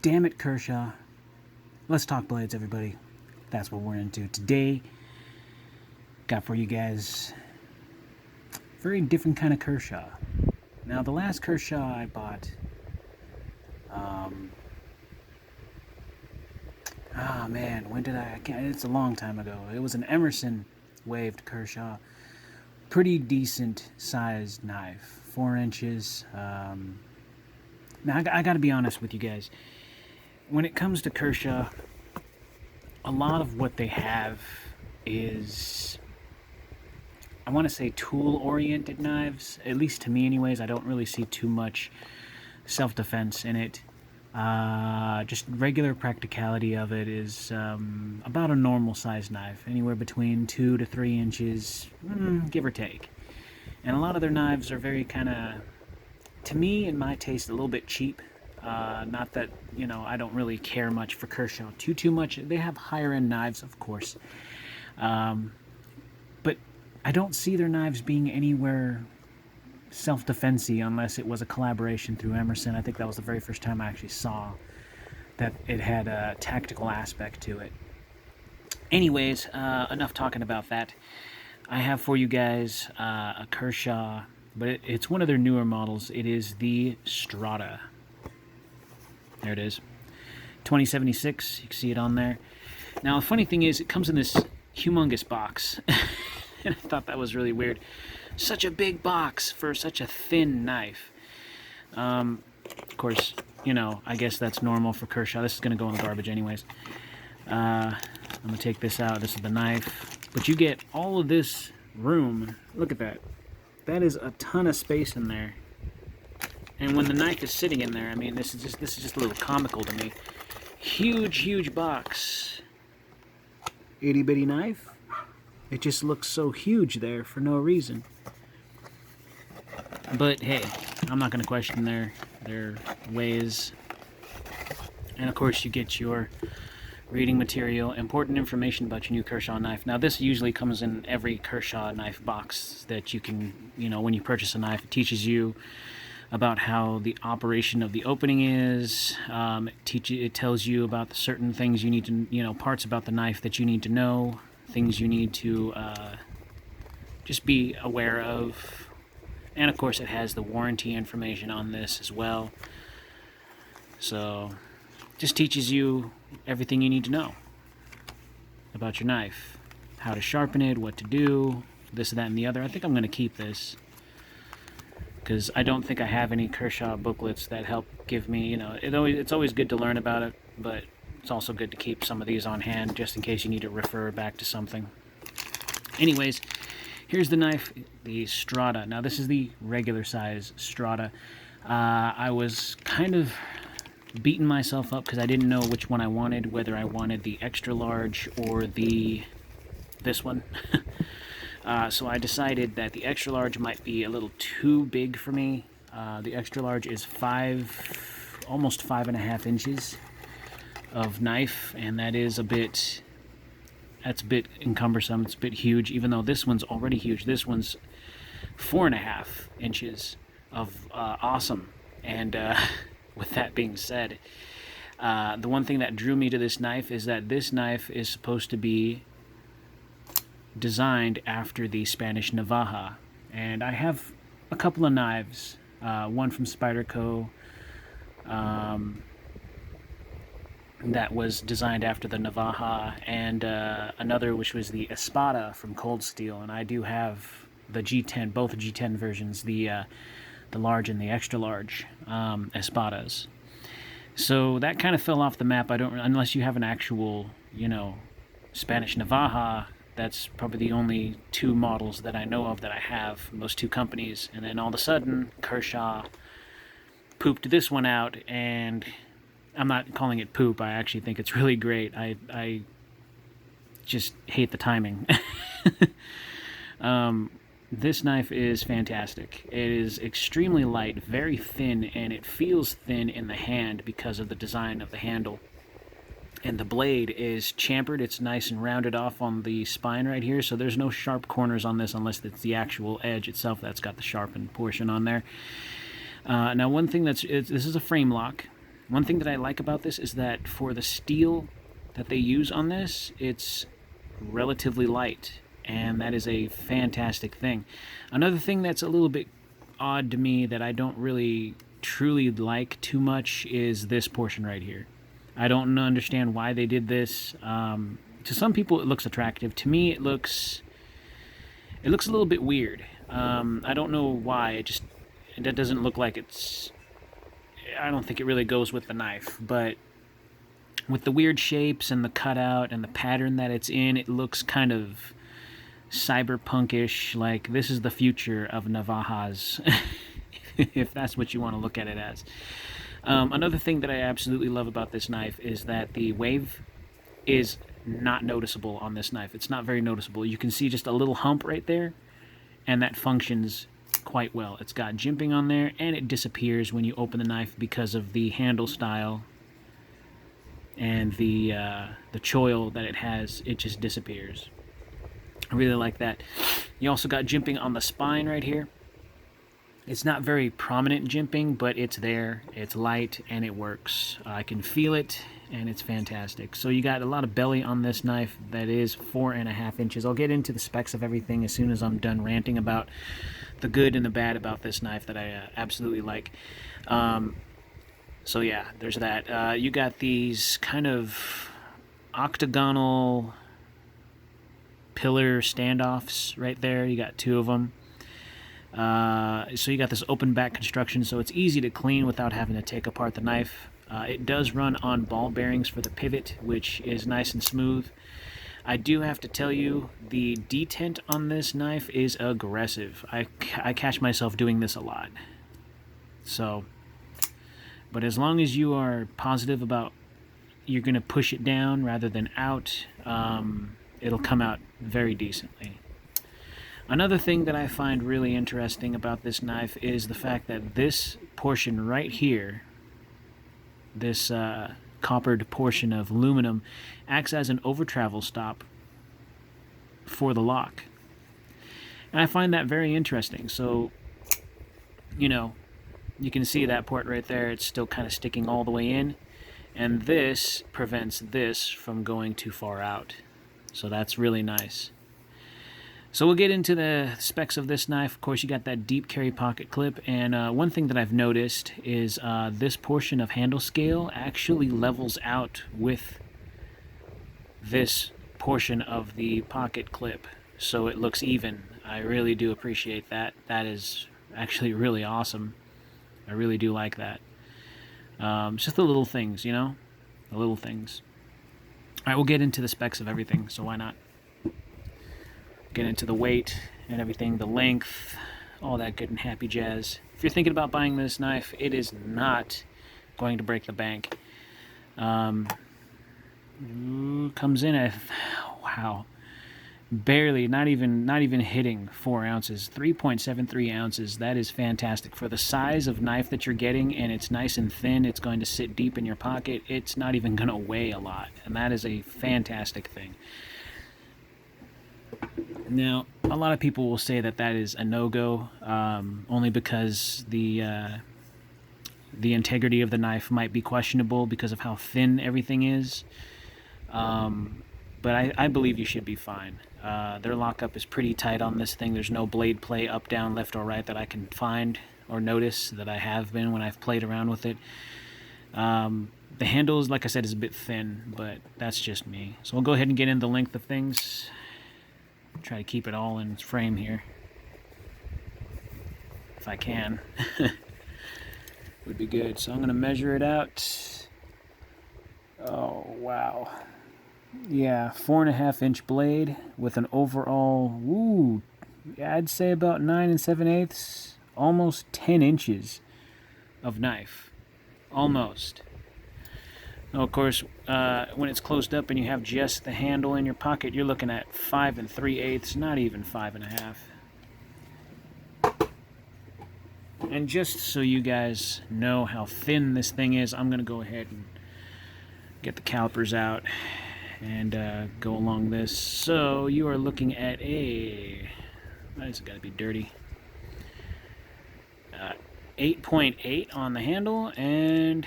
Damn it, Kershaw. Let's talk blades, everybody. That's what we're into. Today, got for you guys a very different kind of Kershaw. Now, the last Kershaw I bought, when did I can't, it's a long time ago. It was an Emerson waved Kershaw. Pretty decent sized knife, 4 inches. Now, I gotta be honest with you guys. When it comes to Kershaw, a lot of what they have is, I want to say, tool-oriented knives. At least to me anyways. I don't really see too much self-defense in it. Just regular practicality of it is about a normal size knife. Anywhere between 2 to 3 inches, give or take. And a lot of their knives are very kind of, to me, in my taste, a little bit cheap. Not that, I don't really care much for Kershaw too much. They have higher end knives, of course. But I don't see their knives being anywhere self-defense-y unless it was a collaboration through Emerson. I think that was the very first time I actually saw that it had a tactical aspect to it. Anyways, enough talking about that. I have for you guys a Kershaw, but it's one of their newer models. It is the Strada. There it is. 2076. You can see it on there. Now, the funny thing is, it comes in this humongous box. And I thought that was really weird. Such a big box for such a thin knife. Of course, I guess that's normal for Kershaw. This is going to go in the garbage anyways. I'm going to take this out. This is the knife. But you get all of this room. Look at that. That is a ton of space in there. And when the knife is sitting in there, I mean, this is just a little comical to me. Huge box. Itty bitty knife. It just looks so huge there for no reason. But hey, I'm not going to question their ways. And of course, you get your reading material, important information about your new Kershaw knife. Now, this usually comes in every Kershaw knife box that you can, when you purchase a knife. It teaches you about how the operation of the opening is. It tells you about the certain things you need to, parts about the knife that you need to know, things you need to just be aware of. And of course, it has the warranty information on this as well. So, just teaches you everything you need to know about your knife, how to sharpen it, what to do, this, that, and the other. I think I'm going to keep this, because I don't think I have any Kershaw booklets that help give me, it's always good to learn about it, but it's also good to keep some of these on hand just in case you need to refer back to something. Anyways, here's the knife, the Strada. Now, this is the regular size Strada. I was kind of beating myself up because I didn't know which one I wanted, whether I wanted the extra large or this one. So I decided that the extra large might be a little too big for me. The extra large is almost 5.5 inches of knife, and that's a bit encumbersome. It's a bit huge, even though this one's already huge. This one's 4.5 inches of awesome. And with that being said, the one thing that drew me to this knife is that this knife is supposed to be designed after the Spanish Navaja. And I have a couple of knives, one from Spyderco, that was designed after the Navaja, and another which was the Espada from Cold Steel. And I do have the G10, both G10 versions, the large and the extra large Espadas. So that kind of fell off the map. Unless you have an actual, Spanish Navaja. That's probably the only 2 models that I know of that I have from those 2 companies. And then all of a sudden, Kershaw pooped this one out, and I'm not calling it poop. I actually think it's really great. I just hate the timing. This knife is fantastic. It is extremely light, very thin, and it feels thin in the hand because of the design of the handle. And the blade is chamfered. It's nice and rounded off on the spine right here, so there's no sharp corners on this unless it's the actual edge itself that's got the sharpened portion on there. Now, one thing this is a frame lock. One thing that I like about this is that for the steel that they use on this, it's relatively light, and that is a fantastic thing. Another thing that's a little bit odd to me that I don't really truly like too much is this portion right here. I don't understand why they did this. To some people it looks attractive. To me it looks a little bit weird. I don't know why. That doesn't look like it's... I don't think it really goes with the knife, but with the weird shapes and the cutout and the pattern that it's in, it looks kind of cyberpunkish, like this is the future of navajas, if that's what you want to look at it as. Another thing that I absolutely love about this knife is that the wave is not noticeable on this knife. It's not very noticeable. You can see just a little hump right there, and that functions quite well. It's got jimping on there, and it disappears when you open the knife because of the handle style and the choil that it has. It just disappears. I really like that. You also got jimping on the spine right here. It's not very prominent jimping, but it's there. It's light and it works. I can feel it, and it's fantastic. So you got a lot of belly on this knife that is 4.5 inches. I'll get into the specs of everything as soon as I'm done ranting about the good and the bad about this knife that I absolutely like. So yeah, there's that. You got these kind of octagonal pillar standoffs right there. You got 2 of them. So you got this open back construction, so it's easy to clean without having to take apart the knife. It does run on ball bearings for the pivot, which is nice and smooth. I do have to tell you, the detent on this knife is aggressive. I catch myself doing this a lot. So, but as long as you are positive about you're going to push it down rather than out, it'll come out very decently. Another thing that I find really interesting about this knife is the fact that this portion right here, this coppered portion of aluminum, acts as an over-travel stop for the lock. And I find that very interesting. So, you know, you can see that port right there. It's still kind of sticking all the way in. And this prevents this from going too far out. So that's really nice. So we'll get into the specs of this knife. Of course, you got that deep carry pocket clip, and one thing that I've noticed is this portion of handle scale actually levels out with this portion of the pocket clip, so it looks even. I really do appreciate that. That is actually really awesome. I really do like that. It's just the little things, you know? The little things. Alright, we'll get into the specs of everything, so why not? Get into the weight and everything, the length, all that good and happy jazz. If you're thinking about buying this knife, it is not going to break the bank. Comes in at, wow, barely, not even hitting 4 ounces, 3.73 ounces. That is fantastic for the size of knife that you're getting, and it's nice and thin. It's going to sit deep in your pocket. It's not even going to weigh a lot, and that is a fantastic thing. Now, a lot of people will say that that is a no-go, only because the integrity of the knife might be questionable because of how thin everything is. But I believe you should be fine. Their lockup is pretty tight on this thing. There's no blade play up, down, left, or right that I can find or notice that I have been when I've played around with it. The handles, like I said, is a bit thin, but that's just me. So we'll go ahead and get into the length of things. Try to keep it all in frame here, if I can. Would be good. So I'm going to measure it out. Oh, wow. Yeah, 4.5 inch blade with an overall, I'd say about 9 7/8, almost 10 inches of knife. Almost. Now, of course, when it's closed up and you have just the handle in your pocket, you're looking at 5 3/8, not even 5.5. And just so you guys know how thin this thing is, I'm going to go ahead and get the calipers out and go along this. So you are looking at a, why is it got to be dirty? 8.8 on the handle and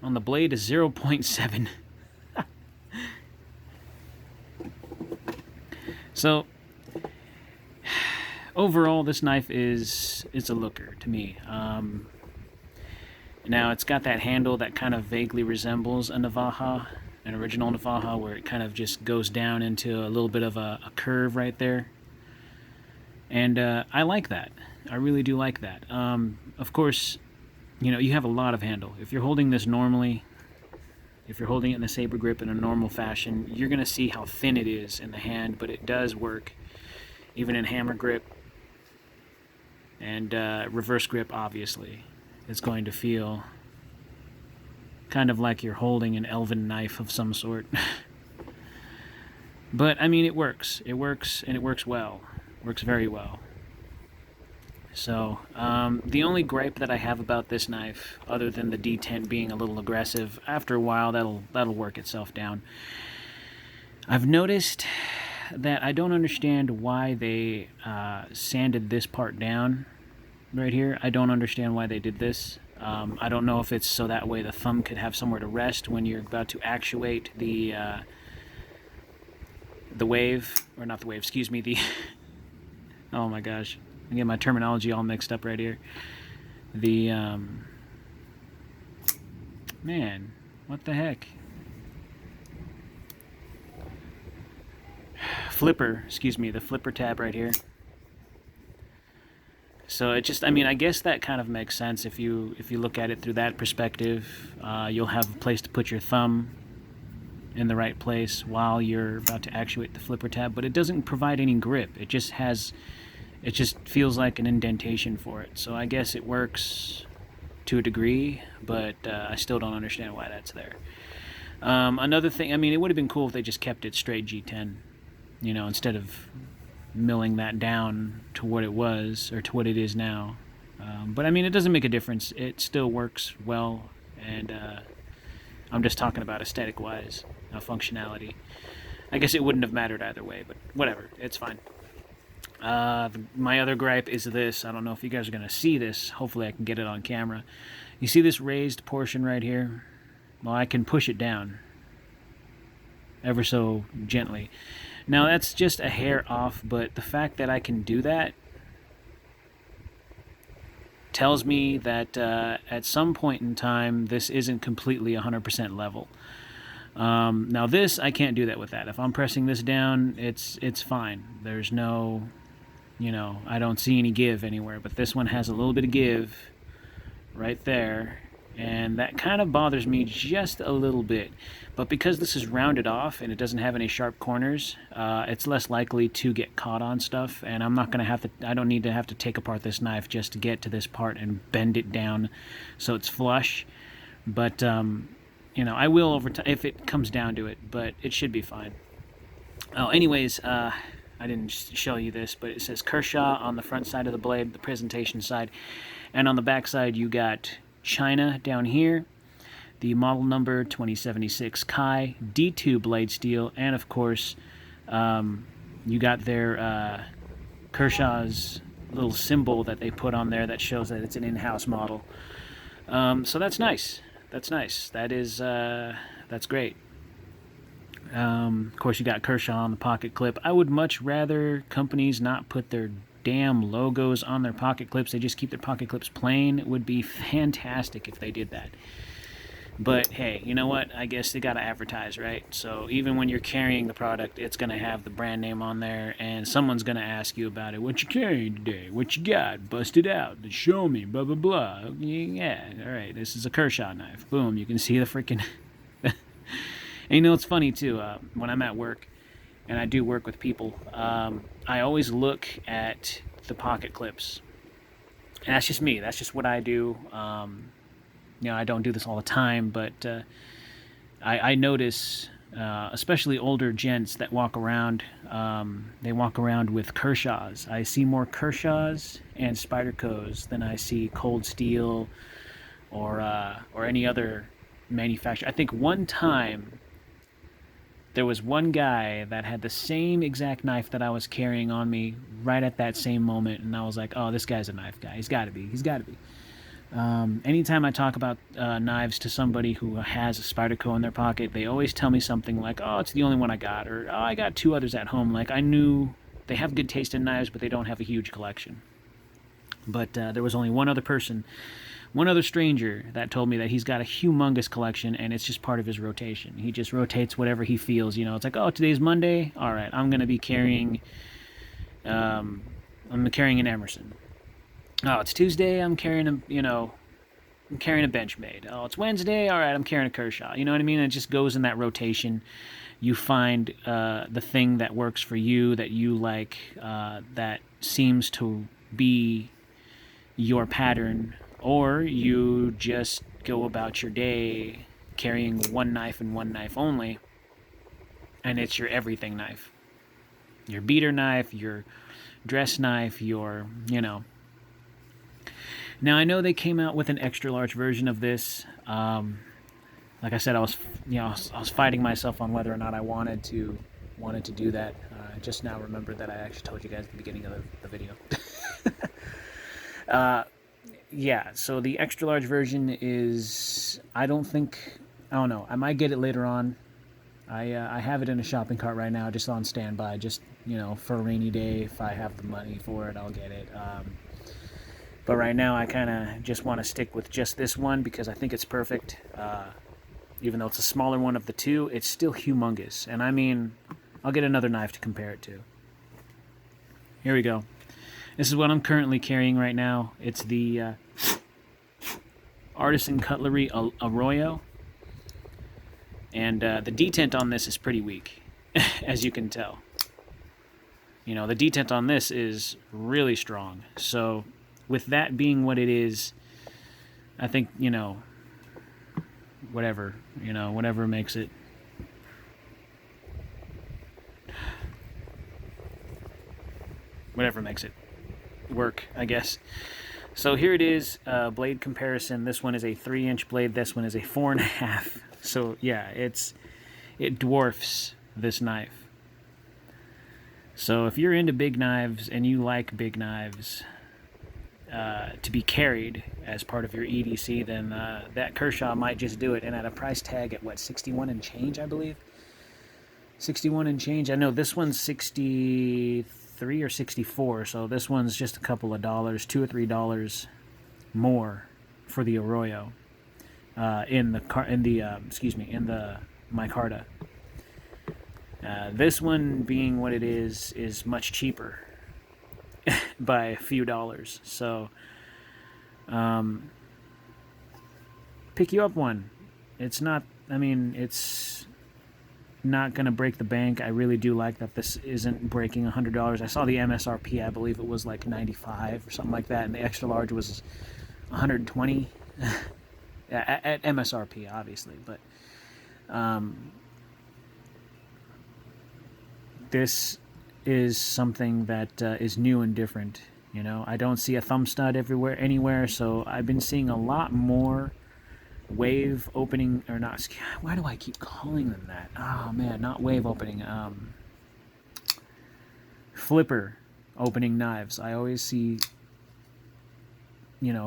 on the blade is 0.7. So overall, this knife is a looker to me. Now it's got that handle that kind of vaguely resembles a Navaja, an original Navaja, where it kind of just goes down into a little bit of a curve right there. And I like that. I really do like that. Of course, you know, you have a lot of handle. If you're holding this normally, if you're holding it in a saber grip in a normal fashion, you're going to see how thin it is in the hand, but it does work even in hammer grip. And reverse grip, obviously, is going to feel kind of like you're holding an elven knife of some sort. But, I mean, it works. It works, and it works well. It works very well. So, the only gripe that I have about this knife, other than the detent being a little aggressive, after a while that'll work itself down. I've noticed that I don't understand why they sanded this part down right here. I don't understand why they did this. I don't know if it's so that way the thumb could have somewhere to rest when you're about to actuate the wave, or not the wave, excuse me, the oh my gosh, I get my terminology all mixed up right here. The man, what the heck? Flipper, excuse me, the flipper tab right here. So it just, I mean, I guess that kind of makes sense if you look at it through that perspective. You'll have a place to put your thumb in the right place while you're about to actuate the flipper tab, but it doesn't provide any grip. It just feels like an indentation for it. So I guess it works to a degree, but I still don't understand why that's there. Another thing, I mean, it would have been cool if they just kept it straight G10, you know, instead of milling that down to what it was, or to what it is now. But I mean, it doesn't make a difference. It still works well, and I'm just talking about aesthetic-wise, functionality. I guess it wouldn't have mattered either way, but whatever, it's fine. My other gripe is this. I don't know if you guys are going to see this. Hopefully I can get it on camera. You see this raised portion right here? Well, I can push it down ever so gently. Now, that's just a hair off, but the fact that I can do that tells me that at some point in time, this isn't completely 100% level. Now, this, I can't do that with that. If I'm pressing this down, it's fine. There's no, you know, I don't see any give anywhere, but this one has a little bit of give right there, and that kind of bothers me just a little bit. But because this is rounded off and it doesn't have any sharp corners, it's less likely to get caught on stuff, and I'm not going to have to, I don't need to have to take apart this knife just to get to this part and bend it down so it's flush. But you know, I will over time if it comes down to it, but it should be fine. Oh, anyways, I didn't show you this, but it says Kershaw on the front side of the blade, the presentation side, and on the back side you got China down here, the model number 2076 Kai D2 blade steel, and of course you got their Kershaw's little symbol that they put on there that shows that it's an in-house model. So that's nice. That's nice. That is that's great. Of course, you got Kershaw on the pocket clip. I would much rather companies not put their damn logos on their pocket clips. They just keep their pocket clips plain. It would be fantastic if they did that. But hey, you know what? I guess they gotta advertise, right? So even when you're carrying the product, it's gonna have the brand name on there, and someone's gonna ask you about it. What you carrying today? What you got? Bust it out. Show me. Blah blah blah. Yeah. All right. This is a Kershaw knife. Boom. You can see the freaking. And you know, it's funny too. When I'm at work, and I do work with people, I always look at the pocket clips. And that's just me. That's just what I do. You know, I don't do this all the time, but I notice, especially older gents that walk around, they walk around with Kershaws. I see more Kershaws and Spydercos than I see Cold Steel or any other manufacturer. I think one time there was one guy that had the same exact knife that I was carrying on me right at that same moment, and I was like, oh, this guy's a knife guy. He's got to be. Anytime I talk about knives to somebody who has a Spyderco in their pocket, they always tell me something like, oh, it's the only one I got, or oh, I got 2 others at home. Like, I knew they have good taste in knives, but they don't have a huge collection. But there was only one other person, one other stranger, that told me that he's got a humongous collection, and it's just part of his rotation. He just rotates whatever he feels. You know, it's like, oh, today's Monday. All right, I'm going to be carrying, I'm carrying an Emerson. Oh, it's Tuesday. I'm carrying a, I'm carrying a Benchmade. Oh, it's Wednesday. All right, I'm carrying a Kershaw. You know what I mean? It just goes in that rotation. You find the thing that works for you, that you like, that seems to be your pattern, or you just go about your day carrying one knife and one knife only, and it's your everything knife. Your beater knife, your dress knife, your, Now, I know they came out with an extra large version of this. Like I said, I was fighting myself on whether or not I wanted to do that. I just now remembered that I actually told you guys at the beginning of the video. Yeah, so the extra large version is, I don't know, I might get it later on. I have it in a shopping cart right now, just on standby, just, for a rainy day. If I have the money for it, I'll get it. But right now, I kind of just want to stick with just this one because I think it's perfect. Even though it's a smaller one of the two, it's still humongous. And I mean, I'll get another knife to compare it to. Here we go. This is what I'm currently carrying right now. It's the Artisan Cutlery Arroyo. And the detent on this is pretty weak, as you can tell. The detent on this is really strong. So, with that being what it is, I think, whatever makes it. Whatever makes it work, I guess. So here it is, blade comparison. This one is a 3-inch blade. This one is a 4.5. So yeah, it dwarfs this knife. So if you're into big knives and you like big knives to be carried as part of your EDC, then that Kershaw might just do it. And at a price tag at what, 61 and change, I believe. 61 and change. I know this one's 63 or 64, so this one's just a couple of dollars, $2 or $3 more for the Arroyo in the micarta. This one, being what it is much cheaper by a few dollars. So pick you up one. It's not going to break the bank. I really do like that this isn't breaking $100. I saw the MSRP, I believe it was like $95 or something like that, and the extra large was $120 at MSRP, obviously. But this is something that is new and different. I don't see a thumb stud anywhere, so I've been seeing a lot more wave opening, or not, why do I keep calling them that? Oh man, not wave opening, flipper opening knives. I always see,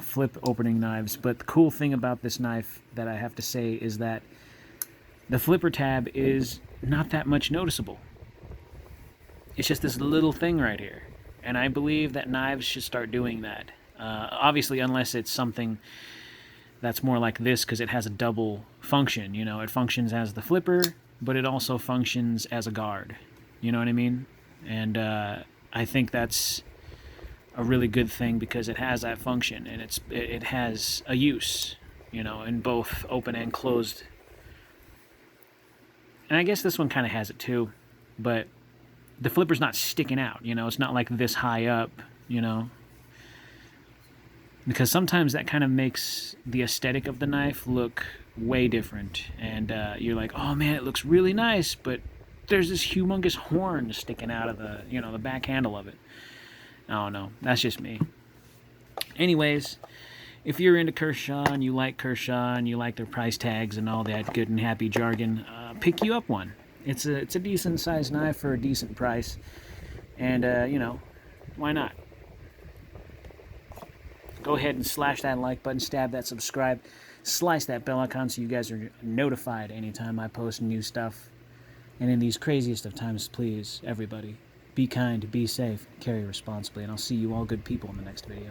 flip opening knives. But the cool thing about this knife that I have to say is that the flipper tab is not that much noticeable. It's just this little thing right here. And I believe that knives should start doing that. Obviously, unless it's something that's more like this, because it has a double function. It functions as the flipper, but it also functions as a guard. You know what I mean? And I think that's a really good thing, because it has that function, and it has a use, in both open and closed. And I guess this one kind of has it too, but the flipper's not sticking out. It's not like this high up. Because sometimes that kind of makes the aesthetic of the knife look way different. And you're like, oh man, it looks really nice, but there's this humongous horn sticking out of the, the back handle of it. I don't know. That's just me. Anyways, if you're into Kershaw and you like their price tags and all that good and happy jargon, pick you up one. It's a decent sized knife for a decent price. And, why not? Go ahead and slash that like button, stab that subscribe, slice that bell icon so you guys are notified anytime I post new stuff. And in these craziest of times, please, everybody, be kind, be safe, carry responsibly, and I'll see you all good people in the next video.